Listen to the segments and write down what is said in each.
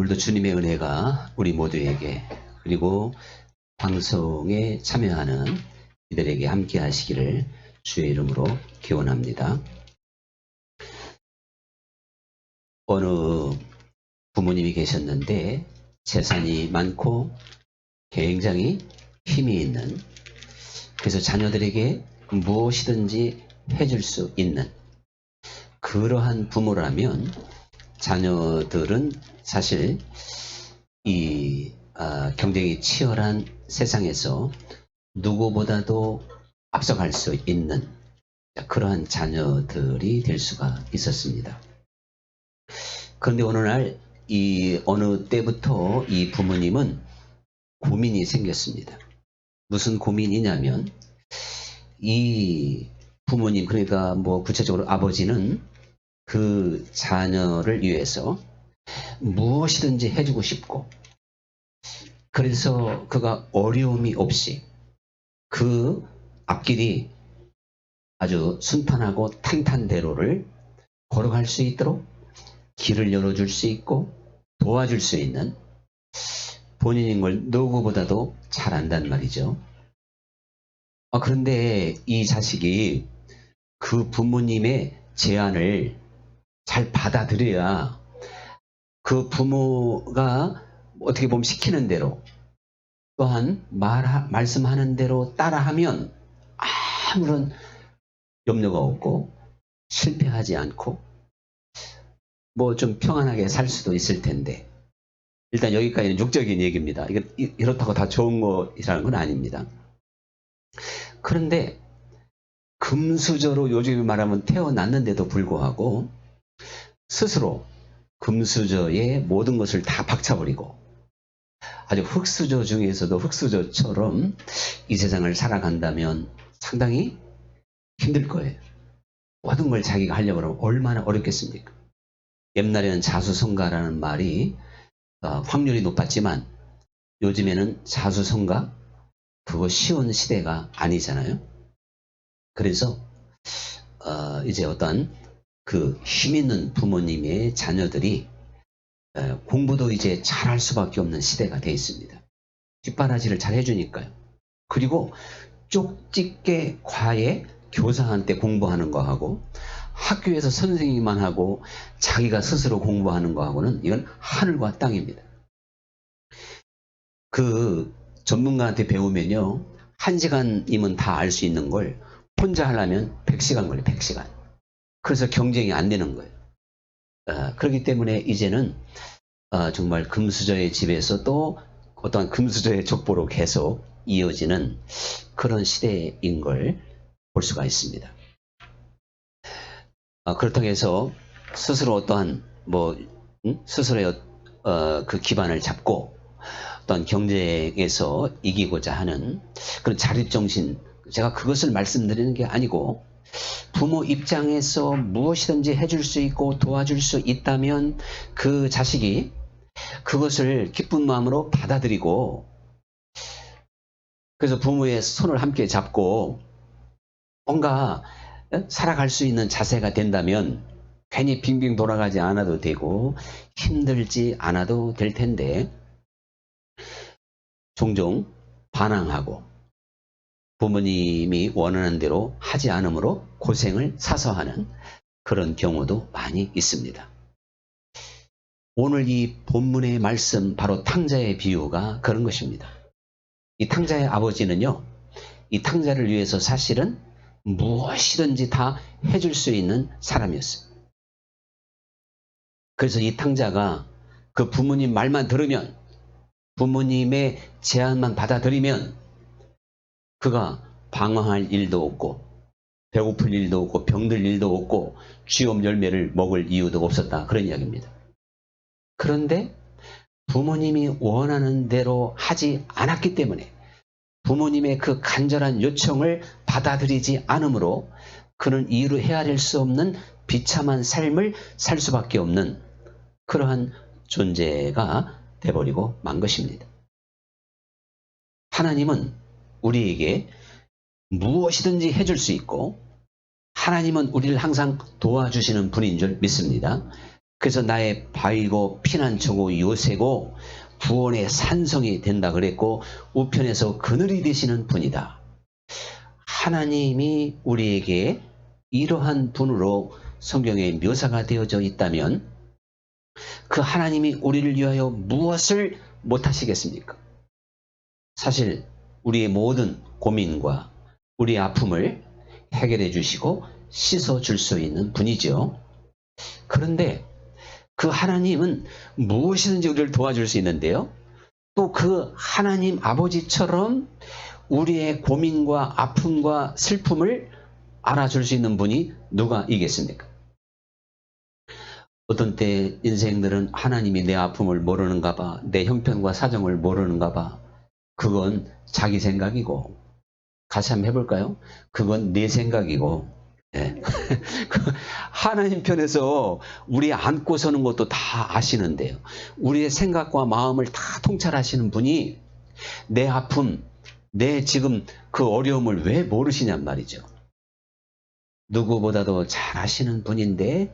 오늘도 주님의 은혜가 우리 모두에게 그리고 방송에 참여하는 이들에게 함께 하시기를 주의 이름으로 기원합니다. 어느 부모님이 계셨는데 재산이 많고 굉장히 힘이 있는, 그래서 자녀들에게 무엇이든지 해줄 수 있는 그러한 부모라면 자녀들은 사실 이 경쟁이 치열한 세상에서 누구보다도 앞서갈 수 있는 그러한 자녀들이 될 수가 있었습니다. 그런데 어느 날 어느 때부터 이 부모님은 고민이 생겼습니다. 무슨 고민이냐면 이 부모님, 그러니까 구체적으로 아버지는 그 자녀를 위해서 무엇이든지 해주고 싶고, 그래서 그가 어려움이 없이 그 앞길이 아주 순탄하고 탄탄대로를 걸어갈 수 있도록 길을 열어줄 수 있고 도와줄 수 있는, 본인인 걸 누구보다도 잘 안단 말이죠. 그런데 이 자식이 그 부모님의 제안을 잘 받아들여야 그 부모가 어떻게 보면 시키는 대로, 또한 말씀하는 대로 따라하면 아무런 염려가 없고 실패하지 않고 좀 평안하게 살 수도 있을 텐데, 일단 여기까지는 육적인 얘기입니다. 이렇다고 다 좋은 것이라는 건 아닙니다. 그런데 금수저로 요즘에 말하면 태어났는데도 불구하고 스스로 금수저의 모든 것을 다 박차버리고 아주 흙수저 중에서도 흙수저처럼 이 세상을 살아간다면 상당히 힘들 거예요. 모든 걸 자기가 하려고 하면 얼마나 어렵겠습니까? 옛날에는 자수성가라는 말이 확률이 높았지만 요즘에는 자수성가 그거 쉬운 시대가 아니잖아요. 그래서 이제 어떤 그 힘있는 부모님의 자녀들이 공부도 이제 잘할 수밖에 없는 시대가 돼 있습니다. 뒷바라지를 잘 해주니까요. 그리고 쪽집게 과외 교사한테 공부하는 거하고 학교에서 선생님만 하고 자기가 스스로 공부하는 거하고는 이건 하늘과 땅입니다. 그 전문가한테 배우면요, 1시간이면 다 알 수 있는 걸 혼자 하려면 100시간 걸려요. 100시간. 그래서 경쟁이 안 되는 거예요. 그렇기 때문에 이제는 정말 금수저의 집에서 또 어떤 금수저의 족보로 계속 이어지는 그런 시대인 걸 볼 수가 있습니다. 그렇다고 해서 스스로 어떠한 스스로의 그 기반을 잡고 어떤 경쟁에서 이기고자 하는 그런 자립정신, 제가 그것을 말씀드리는 게 아니고, 부모 입장에서 무엇이든지 해줄 수 있고 도와줄 수 있다면 그 자식이 그것을 기쁜 마음으로 받아들이고, 그래서 부모의 손을 함께 잡고 뭔가 살아갈 수 있는 자세가 된다면 괜히 빙빙 돌아가지 않아도 되고 힘들지 않아도 될 텐데, 종종 반항하고 부모님이 원하는 대로 하지 않으므로 고생을 사서 하는 그런 경우도 많이 있습니다. 오늘 이 본문의 말씀, 바로 탕자의 비유가 그런 것입니다. 이 탕자의 아버지는요, 이 탕자를 위해서 사실은 무엇이든지 다 해줄 수 있는 사람이었어요. 그래서 이 탕자가 그 부모님 말만 들으면, 부모님의 제안만 받아들이면 그가 방황할 일도 없고 배고플 일도 없고 병들 일도 없고 쥐엄 열매를 먹을 이유도 없었다, 그런 이야기입니다. 그런데 부모님이 원하는 대로 하지 않았기 때문에, 부모님의 그 간절한 요청을 받아들이지 않으므로 그는 이유로 헤아릴 수 없는 비참한 삶을 살 수밖에 없는 그러한 존재가 돼버리고 만 것입니다. 하나님은 우리에게 무엇이든지 해줄 수 있고 하나님은 우리를 항상 도와주시는 분인 줄 믿습니다. 그래서 나의 바위고 피난처고 요새고 구원의 산성이 된다 그랬고 우편에서 그늘이 되시는 분이다. 하나님이 우리에게 이러한 분으로 성경에 묘사가 되어져 있다면 그 하나님이 우리를 위하여 무엇을 못하시겠습니까? 사실 우리의 모든 고민과 우리의 아픔을 해결해 주시고 씻어 줄 수 있는 분이죠. 그런데 그 하나님은 무엇이든지 우리를 도와줄 수 있는데요. 또 그 하나님 아버지처럼 우리의 고민과 아픔과 슬픔을 알아줄 수 있는 분이 누가 있겠습니까? 어떤 때 인생들은 하나님이 내 아픔을 모르는가 봐, 내 형편과 사정을 모르는가 봐. 그건 자기 생각이고, 같이 한번 해볼까요? 그건 내 생각이고, 네. 하나님 편에서 우리 안고 서는 것도 다 아시는데요. 우리의 생각과 마음을 다 통찰하시는 분이 내 아픔, 내 지금 그 어려움을 왜 모르시냔 말이죠. 누구보다도 잘 아시는 분인데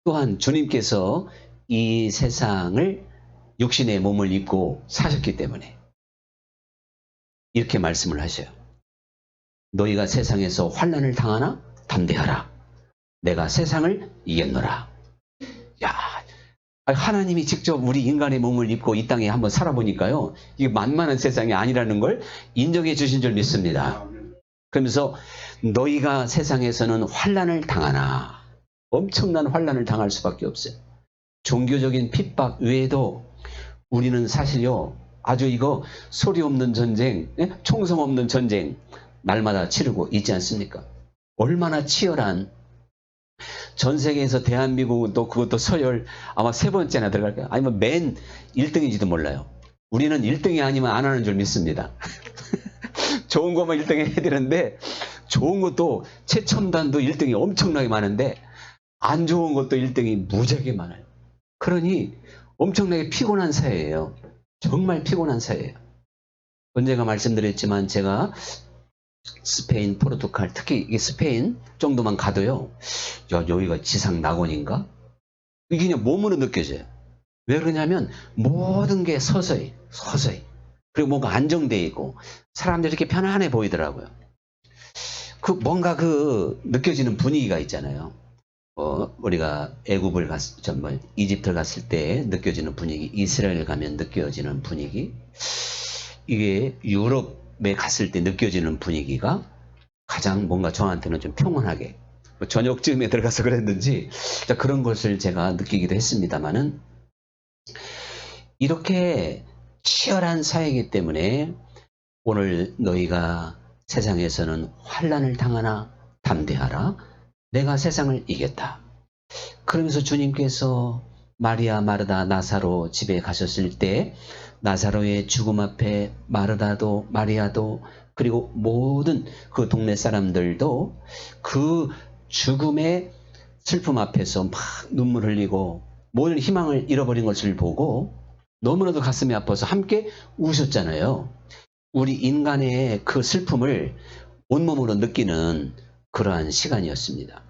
또한 주님께서 이 세상을 육신의 몸을 입고 사셨기 때문에 이렇게 말씀을 하셔요. 너희가 세상에서 환난을 당하나 담대하라. 내가 세상을 이겼노라. 야, 하나님이 직접 우리 인간의 몸을 입고 이 땅에 한번 살아보니까요. 이게 만만한 세상이 아니라는 걸 인정해 주신 줄 믿습니다. 그러면서 너희가 세상에서는 환난을 당하나 엄청난 환난을 당할 수밖에 없어요. 종교적인 핍박 외에도 우리는 사실요. 아주 이거 소리 없는 전쟁, 총성 없는 전쟁 날마다 치르고 있지 않습니까? 얼마나 치열한 전 세계에서 대한민국은 또 그것도 서열 아마 3번째나 들어갈 거예요. 아니면 맨 1등인지도 몰라요. 우리는 1등이 아니면 안 하는 줄 믿습니다. 좋은 것만 1등 해야 되는데 좋은 것도 최첨단도 1등이 엄청나게 많은데 안 좋은 것도 1등이 무지하게 많아요. 그러니 엄청나게 피곤한 사회예요. 정말 피곤한 사회예요. 언젠가 말씀드렸지만 제가 스페인, 포르투갈, 특히 스페인 정도만 가도요. 야, 여기가 지상 낙원인가? 이게 그냥 몸으로 느껴져요. 왜 그러냐면 모든 게 서서히 그리고 뭔가 안정되어 있고 사람들이 이렇게 편안해 보이더라고요. 뭔가 느껴지는 분위기가 있잖아요. 우리가 애굽을 이집트를 갔을 때 느껴지는 분위기, 이스라엘 가면 느껴지는 분위기, 이게 유럽에 갔을 때 느껴지는 분위기가 가장 뭔가 저한테는 좀 평온하게, 저녁쯤에 들어가서 그랬는지 그런 것을 제가 느끼기도 했습니다만은 이렇게 치열한 사회이기 때문에 오늘 너희가 세상에서는 환난을 당하나 담대하라. 내가 세상을 이겼다. 그러면서 주님께서 마리아, 마르다, 나사로 집에 가셨을 때 나사로의 죽음 앞에 마르다도 마리아도 그리고 모든 그 동네 사람들도 그 죽음의 슬픔 앞에서 막 눈물 흘리고 모든 희망을 잃어버린 것을 보고 너무나도 가슴이 아파서 함께 우셨잖아요. 우리 인간의 그 슬픔을 온몸으로 느끼는 그러한 시간이었습니다.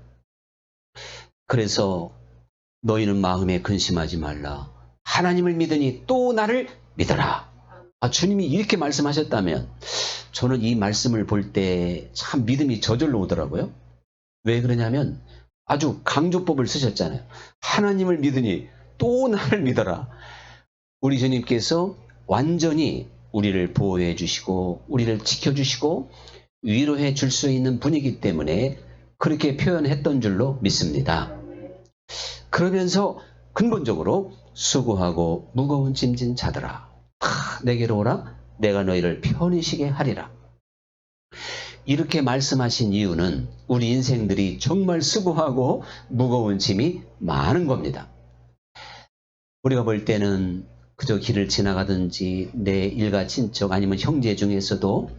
그래서 너희는 마음에 근심하지 말라. 하나님을 믿으니 또 나를 믿어라. 주님이 이렇게 말씀하셨다면 저는 이 말씀을 볼 때 참 믿음이 저절로 오더라고요. 왜 그러냐면 아주 강조법을 쓰셨잖아요. 하나님을 믿으니 또 나를 믿어라. 우리 주님께서 완전히 우리를 보호해 주시고 우리를 지켜주시고 위로해 줄 수 있는 분이기 때문에 그렇게 표현했던 줄로 믿습니다. 그러면서 근본적으로 수고하고 무거운 짐진 자들아 내게로 오라 내가 너희를 편히 쉬게 하리라. 이렇게 말씀하신 이유는 우리 인생들이 정말 수고하고 무거운 짐이 많은 겁니다. 우리가 볼 때는 그저 길을 지나가든지 내 일가 친척 아니면 형제 중에서도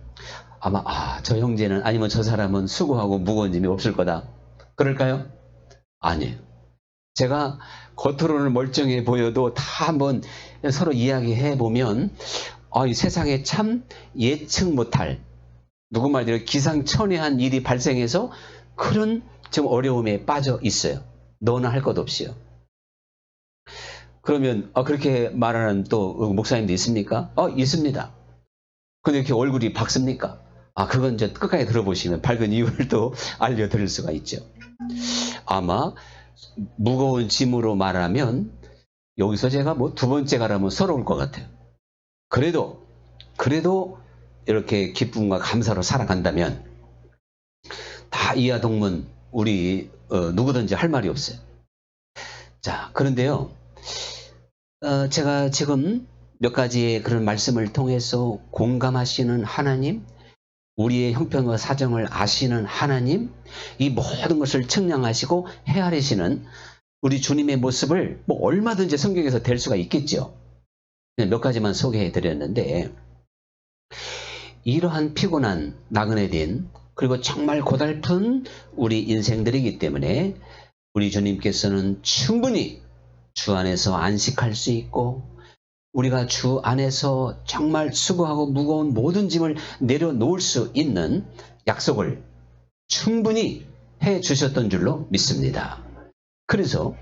아마 저 형제는 아니면 저 사람은 수고하고 무거운 짐이 없을 거다. 그럴까요? 아니에요. 제가 겉으로는 멀쩡해 보여도 다 한번 서로 이야기해 보면 이 세상에 참 예측 못할 누구 말대로 기상천외한 일이 발생해서 그런 좀 어려움에 빠져 있어요. 너는 할 것 없이요. 그러면 그렇게 말하는 또 목사님도 있습니까? 있습니다. 근데 이렇게 얼굴이 밝습니까? 그건 이제 끝까지 들어보시면 밝은 이유를 또 알려드릴 수가 있죠. 아마 무거운 짐으로 말하면 여기서 제가 뭐 두 번째 가라면 서러울 것 같아요. 그래도 이렇게 기쁨과 감사로 살아간다면 다 이하동문 우리 누구든지 할 말이 없어요. 자, 그런데요. 제가 지금 몇 가지의 그런 말씀을 통해서 공감하시는 하나님, 우리의 형편과 사정을 아시는 하나님, 이 모든 것을 측량하시고 헤아리시는 우리 주님의 모습을 뭐 얼마든지 성경에서 될 수가 있겠죠. 몇 가지만 소개해 드렸는데, 이러한 피곤한 나그네된 그리고 정말 고달픈 우리 인생들이기 때문에 우리 주님께서는 충분히 주 안에서 안식할 수 있고, 우리가 주 안에서 정말 수고하고 무거운 모든 짐을 내려놓을 수 있는 약속을 충분히 해 주셨던 줄로 믿습니다. 그래서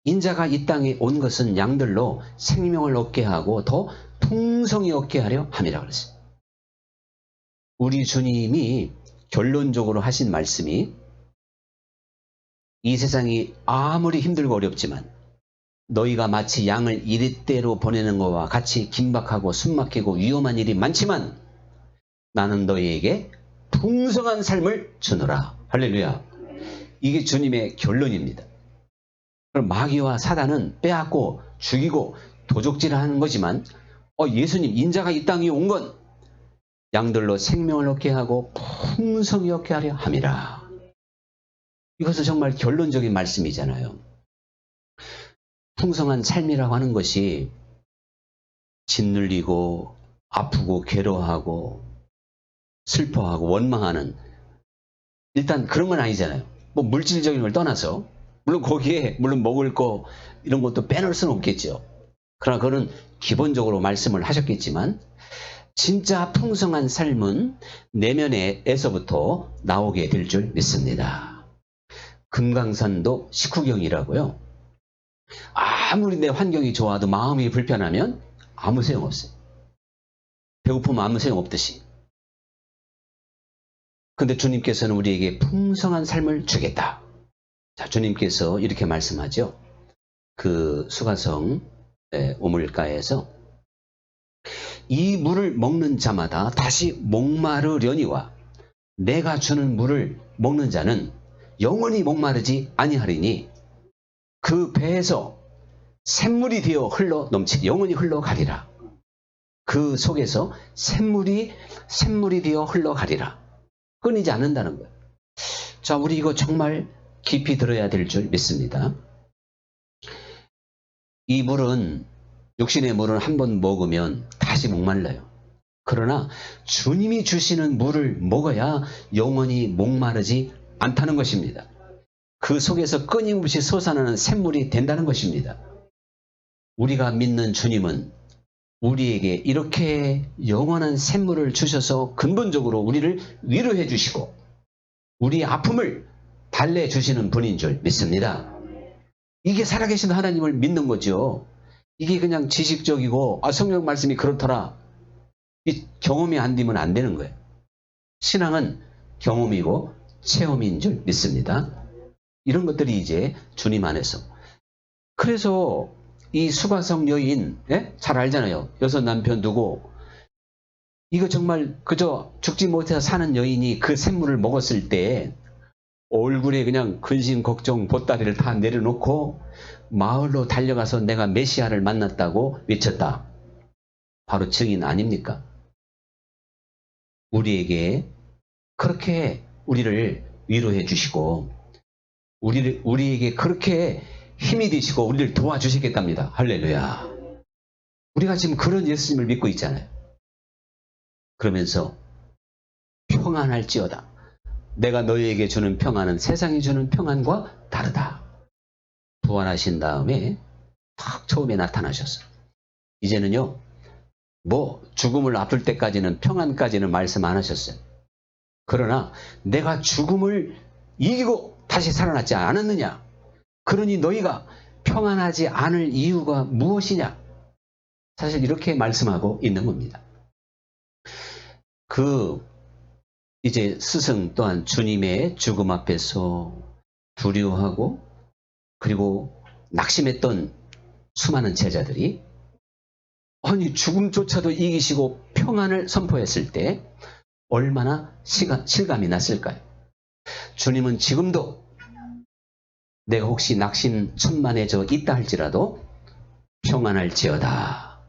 인자가 이 땅에 온 것은 양들로 생명을 얻게 하고 더 풍성히 얻게 하려 함이라 그랬어요. 우리 주님이 결론적으로 하신 말씀이 이 세상이 아무리 힘들고 어렵지만 너희가 마치 양을 이리대로 보내는 것과 같이 긴박하고 숨막히고 위험한 일이 많지만 나는 너희에게 풍성한 삶을 주노라. 할렐루야. 이게 주님의 결론입니다. 그럼 마귀와 사단은 빼앗고 죽이고 도적질하는 거지만 예수님 인자가 이 땅에 온 건 양들로 생명을 얻게 하고 풍성히 얻게 하려 함이라. 이것은 정말 결론적인 말씀이잖아요. 풍성한 삶이라고 하는 것이 짓눌리고 아프고 괴로워하고 슬퍼하고 원망하는, 일단 그런 건 아니잖아요. 뭐 물질적인 걸 떠나서 물론 거기에 먹을 거 이런 것도 빼놓을 수는 없겠죠. 그러나 그거는 기본적으로 말씀을 하셨겠지만 진짜 풍성한 삶은 내면에서부터 나오게 될 줄 믿습니다. 금강산도 식후경이라고요. 아무리 내 환경이 좋아도 마음이 불편하면 아무 소용없어요. 배고프면 아무 소용없듯이. 근데 주님께서는 우리에게 풍성한 삶을 주겠다. 자, 주님께서 이렇게 말씀하죠. 그 수가성 우물가에서 이 물을 먹는 자마다 다시 목마르려니와 내가 주는 물을 먹는 자는 영원히 목마르지 아니하리니 그 배에서 샘물이 되어 흘러 넘치 영원히 흘러가리라. 그 속에서 샘물이 되어 흘러가리라. 끊이지 않는다는 거예요. 자, 우리 이거 정말 깊이 들어야 될 줄 믿습니다. 이 물은, 육신의 물은 한 번 먹으면 다시 목말라요. 그러나 주님이 주시는 물을 먹어야 영원히 목마르지 않다는 것입니다. 그 속에서 끊임없이 솟아나는 샘물이 된다는 것입니다. 우리가 믿는 주님은 우리에게 이렇게 영원한 샘물을 주셔서 근본적으로 우리를 위로해 주시고 우리의 아픔을 달래주시는 분인 줄 믿습니다. 이게 살아계신 하나님을 믿는 거죠. 이게 그냥 지식적이고 성경 말씀이 그렇더라. 이 경험이 안 되면 안 되는 거예요. 신앙은 경험이고 체험인 줄 믿습니다. 이런 것들이 이제 주님 안에서. 그래서 이 수가성 여인, 잘 알잖아요. 여섯 남편 두고 이거 정말 그저 죽지 못해서 사는 여인이 그 샘물을 먹었을 때 얼굴에 그냥 근심 걱정 보따리를 다 내려놓고 마을로 달려가서 내가 메시아를 만났다고 외쳤다. 바로 증인 아닙니까? 우리에게 그렇게 우리를 위로해 주시고 우리에게 그렇게 힘이 되시고 우리를 도와주시겠답니다. 할렐루야. 우리가 지금 그런 예수님을 믿고 있잖아요. 그러면서 평안할지어다. 내가 너희에게 주는 평안은 세상이 주는 평안과 다르다. 부활하신 다음에 딱 처음에 나타나셨어요. 이제는요, 죽음을 앞둘 때까지는 평안까지는 말씀 안 하셨어요. 그러나 내가 죽음을 이기고 다시 살아났지 않았느냐? 그러니 너희가 평안하지 않을 이유가 무엇이냐? 사실 이렇게 말씀하고 있는 겁니다. 이제 스승 또한 주님의 죽음 앞에서 두려워하고 그리고 낙심했던 수많은 제자들이 아니 죽음조차도 이기시고 평안을 선포했을 때 얼마나 실감이 났을까요? 주님은 지금도 내가 혹시 낙심천만해져 있다 할지라도 평안할지어다.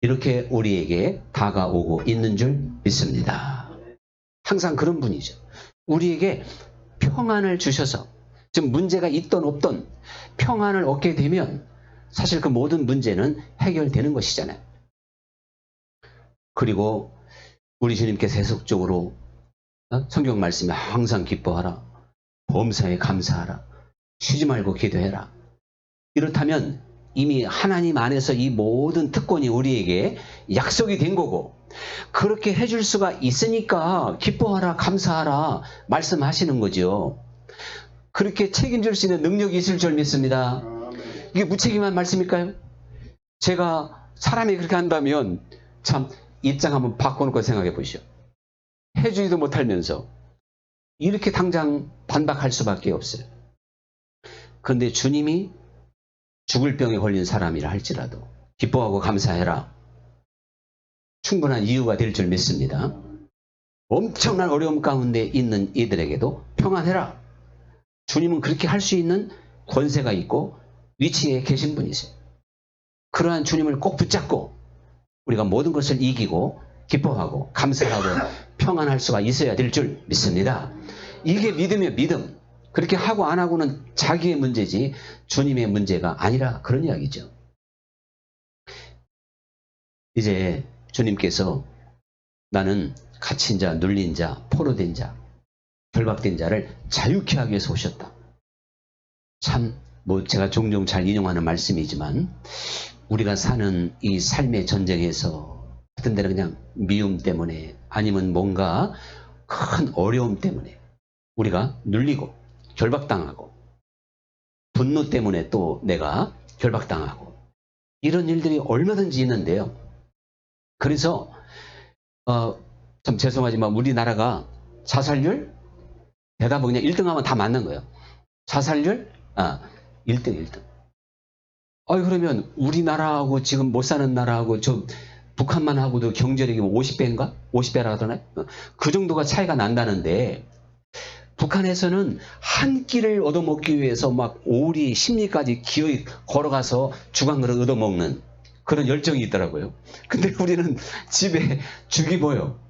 이렇게 우리에게 다가오고 있는 줄 믿습니다. 항상 그런 분이죠. 우리에게 평안을 주셔서 지금 문제가 있던 없던 평안을 얻게 되면 사실 그 모든 문제는 해결되는 것이잖아요. 그리고 우리 주님께서 계속적으로 성경 말씀에 항상 기뻐하라. 범사에 감사하라. 쉬지 말고 기도해라. 이렇다면 이미 하나님 안에서 이 모든 특권이 우리에게 약속이 된 거고 그렇게 해줄 수가 있으니까 기뻐하라 감사하라 말씀하시는 거죠. 그렇게 책임질 수 있는 능력이 있을 줄 믿습니다. 이게 무책임한 말씀일까요? 제가 사람이 그렇게 한다면 참 입장 한번 바꿔놓고 생각해 보시오. 해주지도 못하면서 이렇게 당장 반박할 수밖에 없어요. 그런데 주님이 죽을 병에 걸린 사람이라 할지라도 기뻐하고 감사해라. 충분한 이유가 될 줄 믿습니다. 엄청난 어려움 가운데 있는 이들에게도 평안해라. 주님은 그렇게 할 수 있는 권세가 있고 위치에 계신 분이세요. 그러한 주님을 꼭 붙잡고 우리가 모든 것을 이기고 기뻐하고 감사하고 평안할 수가 있어야 될 줄 믿습니다. 이게 믿음이에요. 믿음. 그렇게 하고 안 하고는 자기의 문제지 주님의 문제가 아니라 그런 이야기죠. 이제 주님께서 나는 갇힌 자, 눌린 자, 포로된 자, 결박된 자를 자유케 하기 위해서 오셨다. 참 제가 종종 잘 인용하는 말씀이지만 우리가 사는 이 삶의 전쟁에서 어떤 데는 그냥 미움 때문에 아니면 뭔가 큰 어려움 때문에 우리가 눌리고 결박당하고 분노 때문에 또 내가 결박당하고 이런 일들이 얼마든지 있는데요. 그래서 참 죄송하지만 우리나라가 자살률 대답은 그냥 1등하면 다 맞는 거예요. 자살률 1등. 그러면 우리나라하고 지금 못 사는 나라하고 저 북한만 하고도 경제력이 50배인가? 50배라 하더나요? 그 정도가 차이가 난다는데 북한에서는 한 끼를 얻어먹기 위해서 막 오리, 심리까지 기어이 걸어가서 주간그릇 얻어먹는 그런 열정이 있더라고요. 근데 우리는 집에 죽이 뭐요?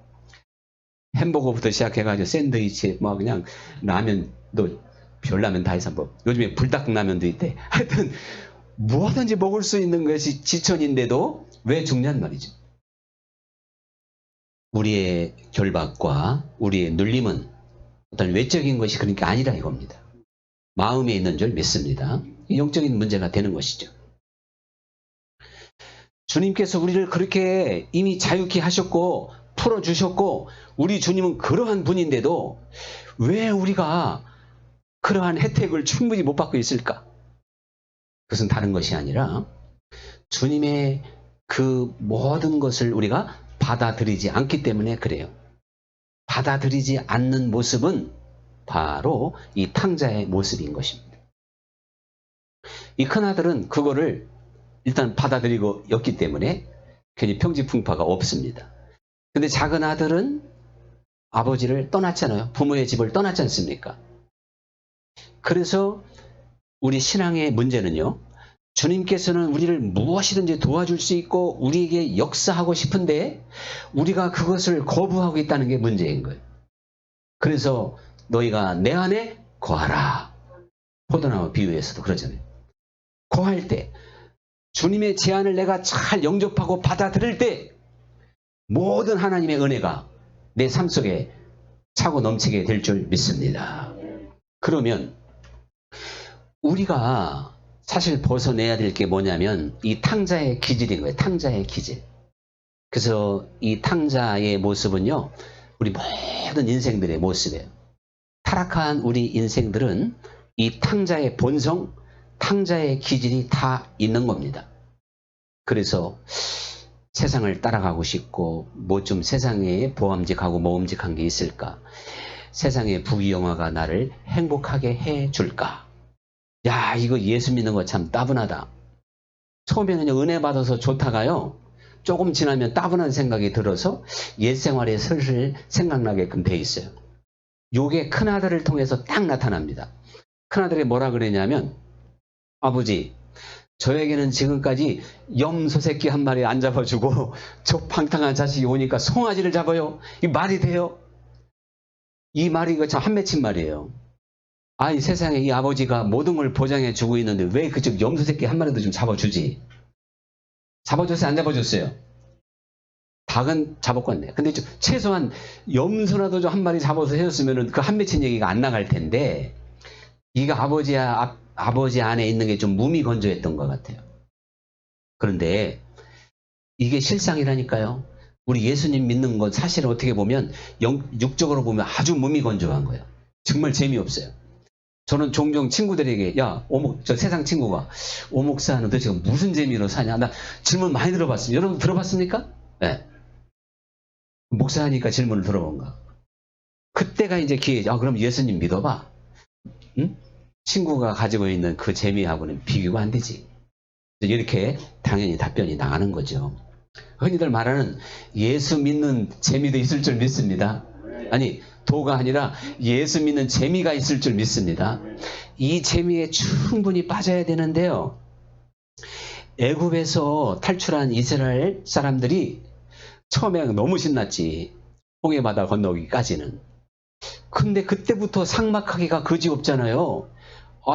햄버거부터 시작해가지고 샌드위치, 뭐 그냥 라면도 별라면 다 해서 뭐 요즘에 불닭라면도 있대. 하여튼 뭐든지 먹을 수 있는 것이 지천인데도 왜 죽냔 말이죠. 우리의 결박과 우리의 눌림은 어떤 외적인 것이 그러니까 아니라 이겁니다. 마음에 있는 줄 믿습니다. 영적인 문제가 되는 것이죠. 주님께서 우리를 그렇게 이미 자유케 하셨고 풀어주셨고 우리 주님은 그러한 분인데도 왜 우리가 그러한 혜택을 충분히 못 받고 있을까? 그것은 다른 것이 아니라 주님의 그 모든 것을 우리가 받아들이지 않기 때문에 그래요. 받아들이지 않는 모습은 바로 이 탕자의 모습인 것입니다. 이 큰아들은 그거를 일단 받아들이고 였기 때문에 괜히 평지풍파가 없습니다. 근데 작은 아들은 아버지를 떠났잖아요. 부모의 집을 떠났지 않습니까? 그래서 우리 신앙의 문제는요. 주님께서는 우리를 무엇이든지 도와줄 수 있고 우리에게 역사하고 싶은데 우리가 그것을 거부하고 있다는 게 문제인 거예요. 그래서 너희가 내 안에 거하라. 포도나무 비유에서도 그러잖아요. 거할 때 주님의 제안을 내가 잘 영접하고 받아들일 때 모든 하나님의 은혜가 내 삶 속에 차고 넘치게 될 줄 믿습니다. 그러면 우리가 사실 벗어내야 될 게 뭐냐면 이 탕자의 기질인 거예요. 탕자의 기질. 그래서 이 탕자의 모습은요. 우리 모든 인생들의 모습이에요. 타락한 우리 인생들은 이 탕자의 본성, 탕자의 기질이 다 있는 겁니다. 그래서 세상을 따라가고 싶고 뭐 좀 세상에 보암직하고 모험직한 게 있을까? 세상의 부귀영화가 나를 행복하게 해줄까? 야, 이거 예수 믿는 거 참 따분하다. 처음에는 은혜 받아서 좋다가요, 조금 지나면 따분한 생각이 들어서 옛 생활에 슬슬 생각나게끔 돼 있어요. 요게 큰아들을 통해서 딱 나타납니다. 큰아들이 뭐라 그러냐면, 아버지, 저에게는 지금까지 염소 새끼 한 마리 안 잡아주고 저 방탕한 자식이 오니까 송아지를 잡아요. 이 말이 돼요? 이 말이 참 한 맺힌 말이에요. 아이, 세상에 이 아버지가 모든 걸 보장해 주고 있는데 왜 그쪽 염소 새끼 한 마리도 좀 잡아주지? 잡아줬어요? 안 잡아줬어요? 닭은 잡았겠네. 근데 최소한 염소라도 좀 한 마리 잡아서 해줬으면 그 한 맺힌 얘기가 안 나갈 텐데, 이거 아버지 안에 있는 게 좀 무미건조했던 것 같아요. 그런데 이게 실상이라니까요. 우리 예수님 믿는 건 사실은 어떻게 보면 육적으로 보면 아주 무미건조한 거예요. 정말 재미없어요. 저는 종종 친구들에게, 야, 저 세상 친구가, 오목사는 도대체 무슨 재미로 사냐? 나 질문 많이 들어봤어요. 여러분 들어봤습니까? 네. 목사하니까 질문을 들어본가. 그때가 이제 기회죠. 그럼 예수님 믿어봐. 응? 친구가 가지고 있는 그 재미하고는 비교가 안 되지. 이렇게 당연히 답변이 나가는 거죠. 흔히들 말하는 예수 믿는 재미도 있을 줄 믿습니다. 아니, 도가 아니라 예수 믿는 재미가 있을 줄 믿습니다. 이 재미에 충분히 빠져야 되는데요. 애굽에서 탈출한 이스라엘 사람들이 처음에 너무 신났지. 홍해바다 건너기까지는. 근데 그때부터 삭막하기가 그지없잖아요.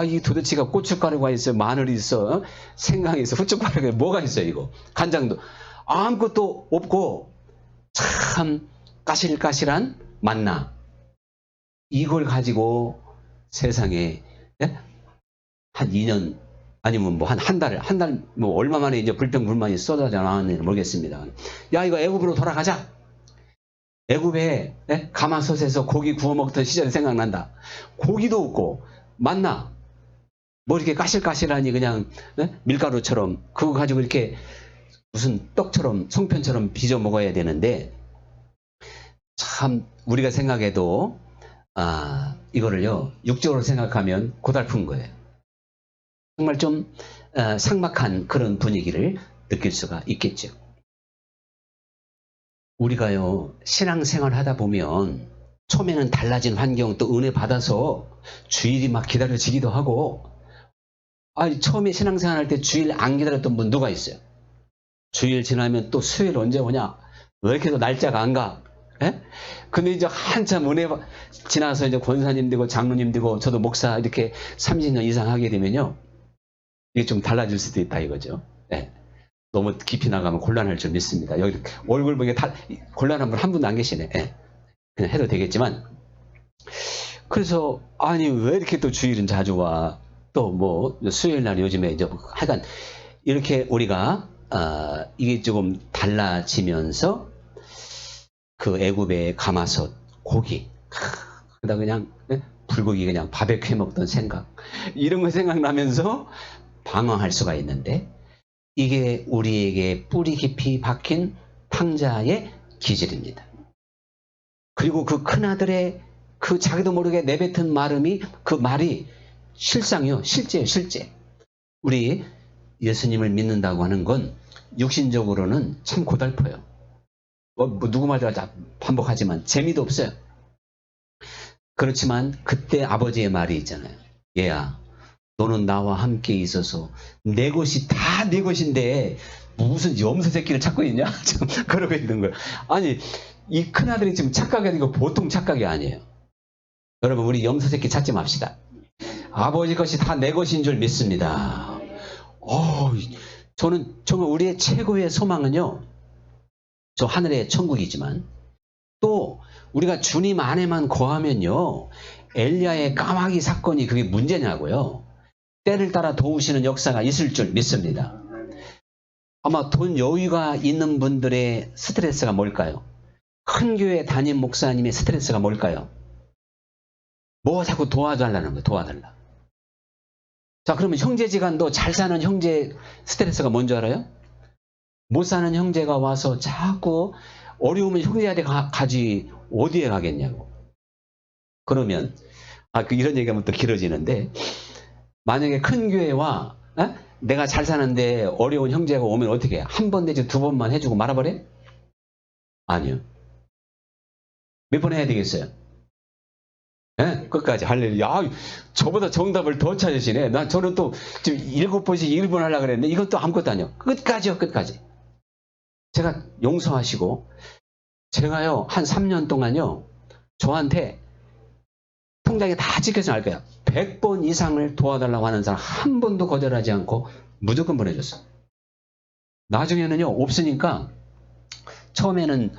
이 도대체가 고춧가루가 있어요, 마늘이 있어, 생강이 있어, 후춧가루가 뭐가 있어요, 이거. 간장도 아무것도 없고 참 까실까실한 만나. 이걸 가지고 세상에, 예? 한 2년 아니면 뭐 한 달 뭐 얼마 만에 이제 불평불만이 쏟아져 나왔는지 모르겠습니다. 야, 이거 애굽으로 돌아가자. 애굽에, 예? 가마솥에서 고기 구워 먹던 시절이 생각난다. 고기도 없고 만나 뭐 이렇게 까실까실하니 그냥, 예? 밀가루처럼 그거 가지고 이렇게 무슨 떡처럼 송편처럼 빚어 먹어야 되는데, 참 우리가 생각해도 이거를요 육적으로 생각하면 고달픈 거예요. 정말 좀 삭막한 그런 분위기를 느낄 수가 있겠죠. 우리가요 신앙생활 하다 보면 처음에는 달라진 환경 또 은혜 받아서 주일이 막 기다려지기도 하고, 처음에 신앙생활 할 때 주일 안 기다렸던 분 누가 있어요? 주일 지나면 또 수요일 언제 오냐? 왜 이렇게 또 날짜가 안 가? 예? 근데 이제 한참 은혜 지나서 이제 권사님 되고 장로님 되고 저도 목사 이렇게 30년 이상 하게 되면요, 이게 좀 달라질 수도 있다 이거죠. 예. 너무 깊이 나가면 곤란할 줄 믿습니다. 여기 얼굴 보기에 곤란한 분 한 분도 안 계시네. 예. 그냥 해도 되겠지만, 그래서 왜 이렇게 또 주일은 자주 와? 또 뭐 수요일 날 요즘에 이제 하여간 이렇게 우리가 이게 조금 달라지면서 그 애굽의 가마솥 고기, 그러다 그냥 불고기 그냥 바베큐 해 먹던 생각, 이런 거 생각나면서 방황할 수가 있는데, 이게 우리에게 뿌리 깊이 박힌 탕자의 기질입니다. 그리고 그 큰아들의 그 자기도 모르게 내뱉은 그 말이 실상이요, 실제예요, 실제. 우리 예수님을 믿는다고 하는 건 육신적으로는 참 고달퍼요. 누구 말도 반복하지만 재미도 없어요. 그렇지만 그때 아버지의 말이 있잖아요. 얘야, 너는 나와 함께 있어서 내 것이 다 내 것인데 무슨 염소 새끼를 찾고 있냐? 그러고 있는 거예요. 아니, 이 큰아들이 지금 착각이 아니고 보통 착각이 아니에요. 여러분, 우리 염소 새끼 찾지 맙시다. 아버지 것이 다 내 것인 줄 믿습니다. 저는 정말 우리의 최고의 소망은요, 저 하늘의 천국이지만 또 우리가 주님 안에만 거하면요, 엘리야의 까마귀 사건이 그게 문제냐고요. 때를 따라 도우시는 역사가 있을 줄 믿습니다. 아마 돈 여유가 있는 분들의 스트레스가 뭘까요? 큰 교회 담임 목사님의 스트레스가 뭘까요? 뭐 자꾸 도와달라는 거예요. 도와달라. 자, 그러면 형제지간도 잘 사는 형제 스트레스가 뭔지 알아요? 못 사는 형제가 와서 자꾸 어려우면 형제한테 가지 어디에 가겠냐고. 그러면 이런 얘기하면 또 길어지는데, 만약에 큰 교회와 내가 잘 사는데 어려운 형제가 오면 어떻게 해? 한 번 내지 두 번만 해주고 말아버려? 아니요. 몇 번 해야 되겠어요? 예? 끝까지. 할렐루야. 저보다 정답을 더 찾으시네. 저는 또 지금 7번씩 1번 하려고 그랬는데 이것도 아무것도 아니요. 끝까지요. 끝까지. 제가 용서하시고, 제가요 한 3년 동안요 저한테 통장에 다 찍혀서 알 거야. 100번 이상을 도와달라고 하는 사람 한 번도 거절하지 않고 무조건 보내줬어. 나중에는요 없으니까, 처음에는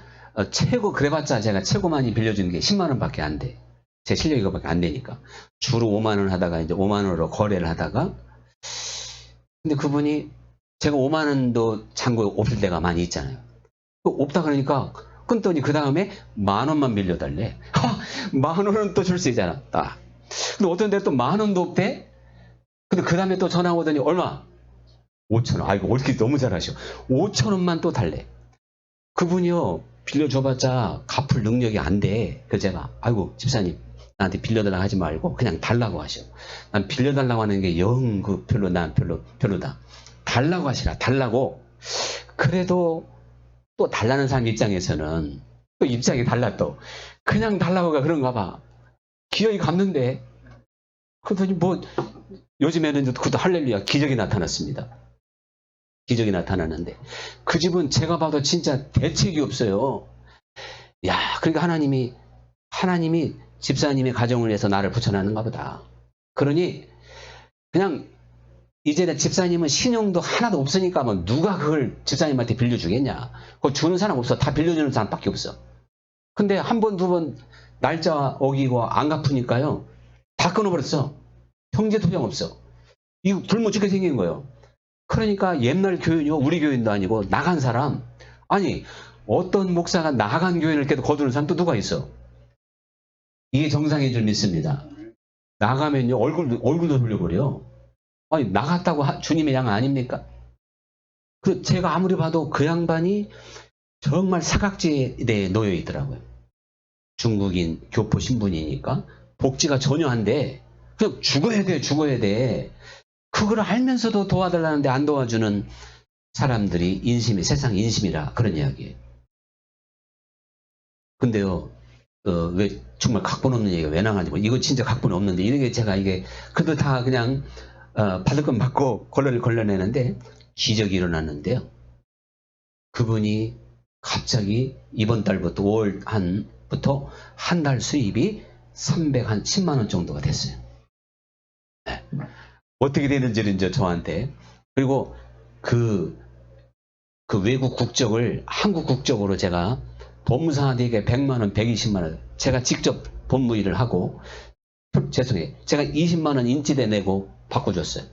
최고, 그래봤자 제가 최고 많이 빌려주는 게 10만 원밖에 안 돼. 제 실력이 그거밖에 안 되니까. 주로 5만 원 하다가 이제 5만 원으로 거래를 하다가, 근데 그분이 제가 5만 원도 잔고 없을 때가 많이 있잖아요. 없다 그러니까 끊더니 그 다음에 1만 원만 빌려달래. 1만 원은 또 줄 수 있잖아. 딱. 근데 어떤 데 또 1만 원도 없대? 근데 그 다음에 또 전화 오더니 얼마? 5천 원. 아이고, 어떻게 너무 잘하셔. 5천 원만 또 달래. 그분이요 빌려줘봤자 갚을 능력이 안 돼. 그래서 제가 아이고 집사님, 나한테 빌려달라고 하지 말고 그냥 달라고 하셔. 난 빌려달라고 하는 게 영 별로, 난 별로다. 달라고 하시라. 달라고. 그래도 또 달라는 사람 입장에서는 또 입장이 달라. 또 그냥 달라고가 그런가 봐. 기어이 갚는데. 그러더니 뭐 요즘에는 그것도 할렐루야, 기적이 나타났습니다. 기적이 나타나는데, 그 집은 제가 봐도 진짜 대책이 없어요. 야, 그러니까 하나님이 집사님의 가정을 위해서 나를 붙여놨는가 보다. 그러니 그냥 이제 집사님은 신용도 하나도 없으니까 뭐 누가 그걸 집사님한테 빌려주겠냐. 그거 주는 사람 없어. 다 빌려주는 사람밖에 없어. 근데 한 번, 두 번 날짜 어기고 안 갚으니까요 다 끊어버렸어. 형제 토장 없어. 이거 불못 지게 생긴 거예요. 그러니까 옛날 교인이요, 우리 교인도 아니고 나간 사람, 아니 어떤 목사가 나간 교인을 계속 거두는 사람 또 누가 있어? 이게 정상인 줄 믿습니다. 나가면요 얼굴도 돌려버려. 아니 나갔다고 주님의 양 아닙니까? 제가 아무리 봐도 그 양반이 정말 사각지대에 놓여 있더라고요. 중국인 교포 신분이니까 복지가 전혀 안 돼. 그냥 죽어야 돼. 그걸 알면서도 도와달라는데 안 도와주는 사람들이 세상 인심이라 그런 이야기예요. 근데요, 왜 정말 각본 없는 얘기가 왜 나가는지, 이거 진짜 각본 없는데, 이게 제가 그래도 다 그냥, 받을 건 받고 걸러내는데, 기적이 일어났는데요. 그분이 갑자기 이번 달부터 5월 부터 한 달 수입이 310만 원 정도가 됐어요. 네. 어떻게 되는지는 이제 저한테. 그리고 그 외국 국적을 한국 국적으로 제가 법무사한테 100만 원, 120만 원 제가 직접 법무 일을 하고, 죄송해요, 제가 20만 원 인지대 내고 바꿔줬어요.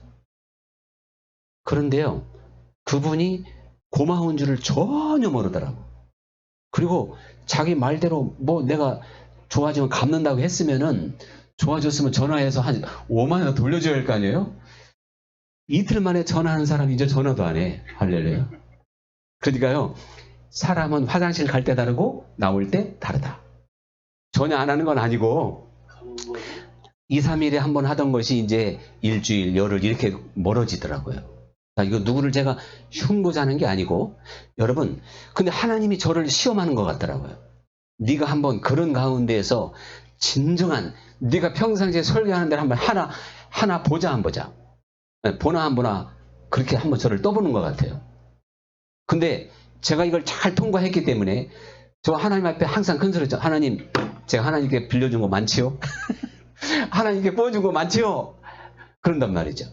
그런데요, 그분이 고마운 줄을 전혀 모르더라고. 그리고 자기 말대로 뭐 내가 좋아지면 갚는다고 했으면은, 좋아졌으면 전화해서 한 5만 원 돌려줘야 할 거 아니에요? 이틀 만에 전화하는 사람이 이제 전화도 안 해. 할렐루야. 그러니까요, 사람은 화장실 갈 때 다르고 나올 때 다르다. 전혀 안 하는 건 아니고 2, 3일에 한 번 하던 것이 이제 일주일, 열흘 이렇게 멀어지더라고요. 이거 누구를 제가 흉보자는 게 아니고, 여러분, 근데 하나님이 저를 시험하는 것 같더라고요. 네가 한번 그런 가운데에서 진정한, 네가 평상시에 설교하는 데를 한번 하나 보자 안 보자. 보나 안 보나 그렇게 한번 저를 떠보는 것 같아요. 근데 제가 이걸 잘 통과했기 때문에 저 하나님 앞에 항상 큰소리죠. 하나님, 제가 하나님께 빌려준 거 많지요? 하나님께 구워준 거 많지요? 그런단 말이죠.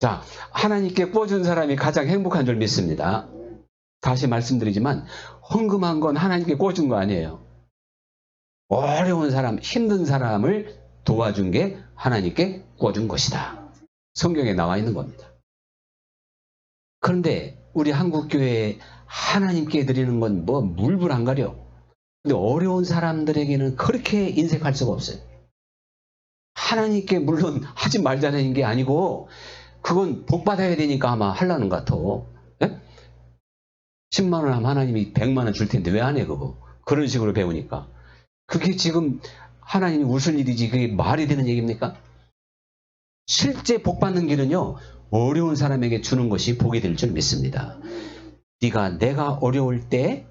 자, 하나님께 구워준 사람이 가장 행복한 줄 믿습니다. 다시 말씀드리지만 헌금한 건 하나님께 구워준 거 아니에요. 어려운 사람, 힘든 사람을 도와준 게 하나님께 구워준 것이다. 성경에 나와 있는 겁니다. 그런데 우리 한국교회에 하나님께 드리는 건 뭐 물불 안 가려. 근데 어려운 사람들에게는 그렇게 인색할 수가 없어요. 하나님께 물론 하지 말자는 게 아니고 그건 복 받아야 되니까 아마 하려는 것 같아. 예? 10만 원 하면 하나님이 100만 원 줄 텐데 왜 안 해 그거? 그런 식으로 배우니까. 그게 지금 하나님이 웃을 일이지 그게 말이 되는 얘기입니까? 실제 복 받는 길은요. 어려운 사람에게 주는 것이 복이 될 줄 믿습니다. 내가 어려울 때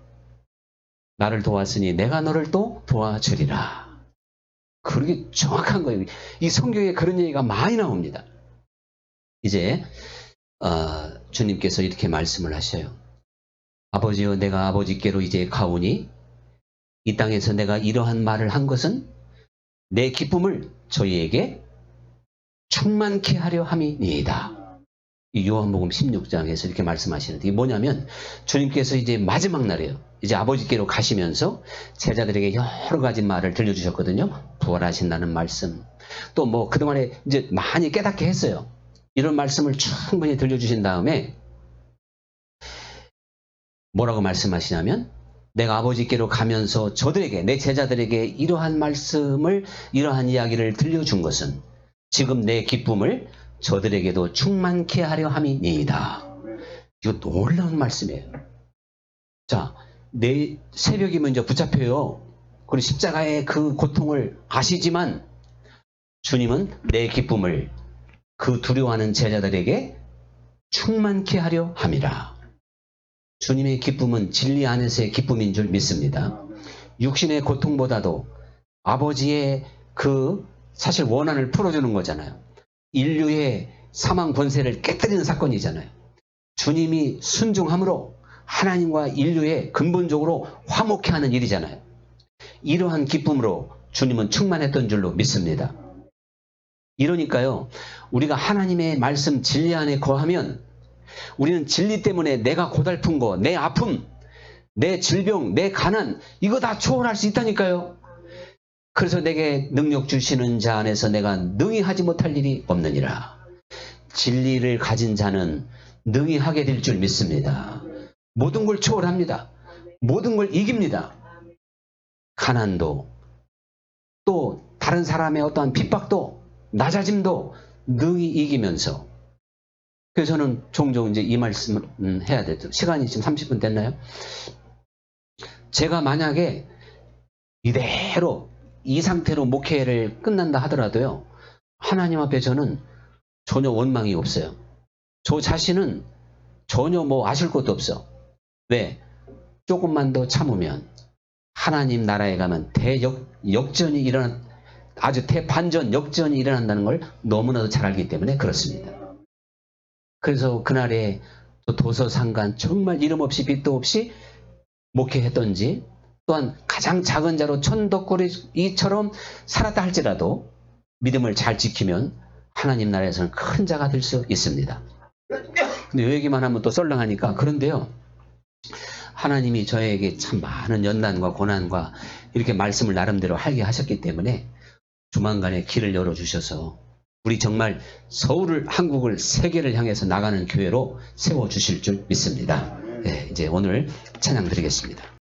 나를 도왔으니 내가 너를 또 도와주리라. 그게 정확한 거예요. 이 성경에 그런 얘기가 많이 나옵니다. 이제 주님께서 이렇게 말씀을 하셔요. 아버지여 내가 아버지께로 이제 가오니 이 땅에서 내가 이러한 말을 한 것은 내 기쁨을 저희에게 충만케 하려 함이니이다. 이 요한복음 16장에서 이렇게 말씀하시는데 이게 뭐냐면 주님께서 이제 마지막 날이에요. 이제 아버지께로 가시면서 제자들에게 여러 가지 말을 들려주셨거든요. 부활하신다는 말씀. 또 뭐 그동안에 이제 많이 깨닫게 했어요. 이런 말씀을 충분히 들려주신 다음에 뭐라고 말씀하시냐면 내가 아버지께로 가면서 저들에게 내 제자들에게 이러한 말씀을 이러한 이야기를 들려준 것은 지금 내 기쁨을 저들에게도 충만케 하려 함이니이다. 이거 놀라운 말씀이에요. 자, 내 새벽이면 이제 붙잡혀요. 그리고 십자가의 그 고통을 아시지만 주님은 내 기쁨을 그 두려워하는 제자들에게 충만케 하려 함이라. 주님의 기쁨은 진리 안에서의 기쁨인 줄 믿습니다. 육신의 고통보다도 아버지의 그 사실 원한을 풀어주는 거잖아요. 인류의 사망 권세를 깨뜨리는 사건이잖아요. 주님이 순종함으로 하나님과 인류에 근본적으로 화목케 하는 일이잖아요. 이러한 기쁨으로 주님은 충만했던 줄로 믿습니다. 이러니까요. 우리가 하나님의 말씀 진리 안에 거하면 우리는 진리 때문에 내가 고달픈 거, 내 아픔, 내 질병, 내 가난 이거 다 초월할 수 있다니까요. 그래서 내게 능력 주시는 자 안에서 내가 능히 하지 못할 일이 없느니라. 진리를 가진 자는 능히 하게 될 줄 믿습니다. 모든 걸 초월합니다. 모든 걸 이깁니다. 가난도 또 다른 사람의 어떠한 핍박도 낮아짐도 능히 이기면서 그래서 저는 종종 이제 이 말씀을 해야 되죠. 시간이 지금 30분 됐나요? 제가 만약에 이대로 이 상태로 목회를 끝난다 하더라도요. 하나님 앞에 저는 전혀 원망이 없어요. 저 자신은 전혀 뭐 아실 것도 없어. 왜? 조금만 더 참으면 하나님 나라에 가면 역전이 일어난 아주 대반전 역전이 일어난다는 걸 너무나도 잘 알기 때문에 그렇습니다. 그래서 그날에 도서상관 정말 이름 없이 빛도 없이 목회했던지 또한 가장 작은 자로 천덕꾸러기처럼 살았다 할지라도 믿음을 잘 지키면 하나님 나라에서는 큰 자가 될 수 있습니다. 근데 이 얘기만 하면 또 썰렁하니까 그런데요. 하나님이 저에게 참 많은 연단과 고난과 이렇게 말씀을 나름대로 하게 하셨기 때문에 조만간에 길을 열어주셔서 우리 정말 서울을 한국을 세계를 향해서 나가는 교회로 세워주실 줄 믿습니다. 네, 이제 오늘 찬양 드리겠습니다.